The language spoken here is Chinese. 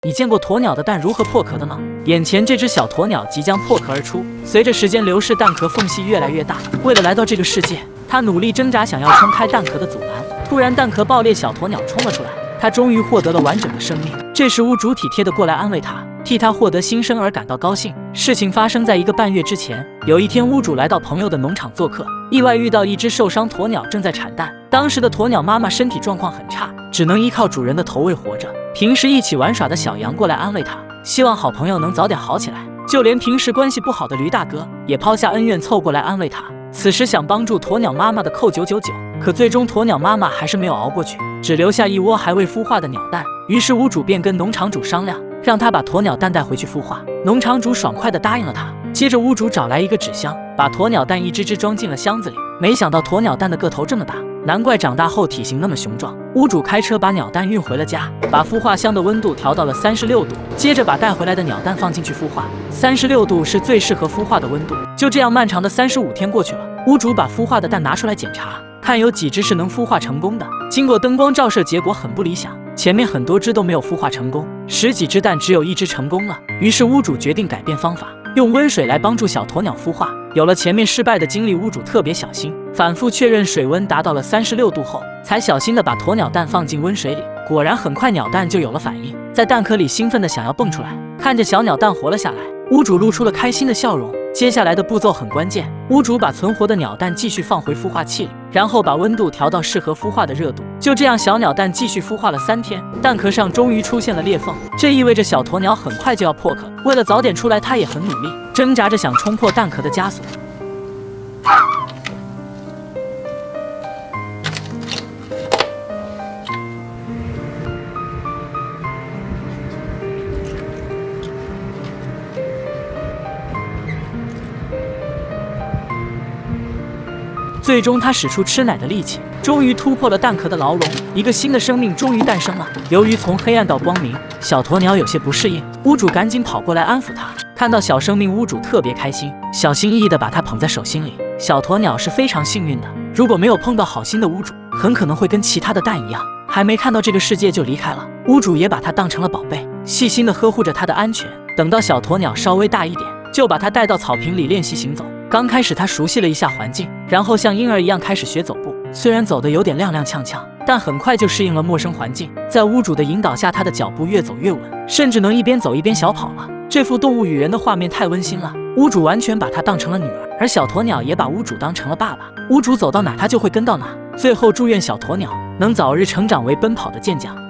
你见过鸵鸟的蛋如何破壳的吗？眼前这只小鸵鸟即将破壳而出，随着时间流逝，蛋壳缝隙越来越大。为了来到这个世界，它努力挣扎，想要冲开蛋壳的阻拦。突然，蛋壳爆裂，小鸵鸟冲了出来，它终于获得了完整的生命。这时，屋主体贴地过来安慰它，替它获得新生而感到高兴。事情发生在1个半月之前，有一天，屋主来到朋友的农场做客，意外遇到一只受伤鸵鸟正在产蛋。当时的鸵鸟妈妈身体状况很差，只能依靠主人的投喂活着。平时一起玩耍的小羊过来安慰他，希望好朋友能早点好起来。就连平时关系不好的驴大哥也抛下恩怨凑过来安慰他。此时想帮助鸵鸟妈妈的扣999，可最终鸵鸟妈妈还是没有熬过去，只留下一窝还未孵化的鸟蛋。于是屋主便跟农场主商量，让他把鸵鸟蛋带回去孵化。农场主爽快地答应了他。接着屋主找来一个纸箱，把鸵鸟蛋一只只装进了箱子里。没想到鸵鸟蛋的个头这么大，难怪长大后体型那么雄壮。屋主开车把鸟蛋运回了家，把孵化箱的温度调到了36度，接着把带回来的鸟蛋放进去孵化。36度是最适合孵化的温度。就这样，漫长的35天过去了，屋主把孵化的蛋拿出来检查，看有几只是能孵化成功的。经过灯光照射，结果很不理想，前面很多只都没有孵化成功，10几只蛋只有1只成功了。于是屋主决定改变方法，用温水来帮助小鸵鸟孵化。有了前面失败的经历，屋主特别小心，反复确认水温达到了36度后，才小心地把鸵鸟蛋放进温水里。果然，很快鸟蛋就有了反应，在蛋壳里兴奋地想要蹦出来。看着小鸟蛋活了下来，屋主露出了开心的笑容。接下来的步骤很关键，屋主把存活的鸟蛋继续放回孵化器里，然后把温度调到适合孵化的热度。就这样，小鸟蛋继续孵化了3天，蛋壳上终于出现了裂缝，这意味着小鸵鸟很快就要破壳。为了早点出来，它也很努力，挣扎着想冲破蛋壳的枷锁。最终，他使出吃奶的力气，终于突破了蛋壳的牢笼，一个新的生命终于诞生了。由于从黑暗到光明，小鸵鸟有些不适应，屋主赶紧跑过来安抚它。看到小生命，屋主特别开心，小心翼翼地把它捧在手心里。小鸵鸟是非常幸运的，如果没有碰到好心的屋主，很可能会跟其他的蛋一样，还没看到这个世界就离开了。屋主也把它当成了宝贝，细心地呵护着它的安全。等到小鸵鸟稍微大一点，就把它带到草坪里练习行走。刚开始，它熟悉了一下环境，然后像婴儿一样开始学走步。虽然走得有点踉踉跄跄，但很快就适应了陌生环境。在屋主的引导下，它的脚步越走越稳，甚至能一边走一边小跑了。这幅动物与人的画面太温馨了，屋主完全把它当成了女儿，而小鸵鸟也把屋主当成了爸爸。屋主走到哪，它就会跟到哪。最后，祝愿小鸵鸟能早日成长为奔跑的健将。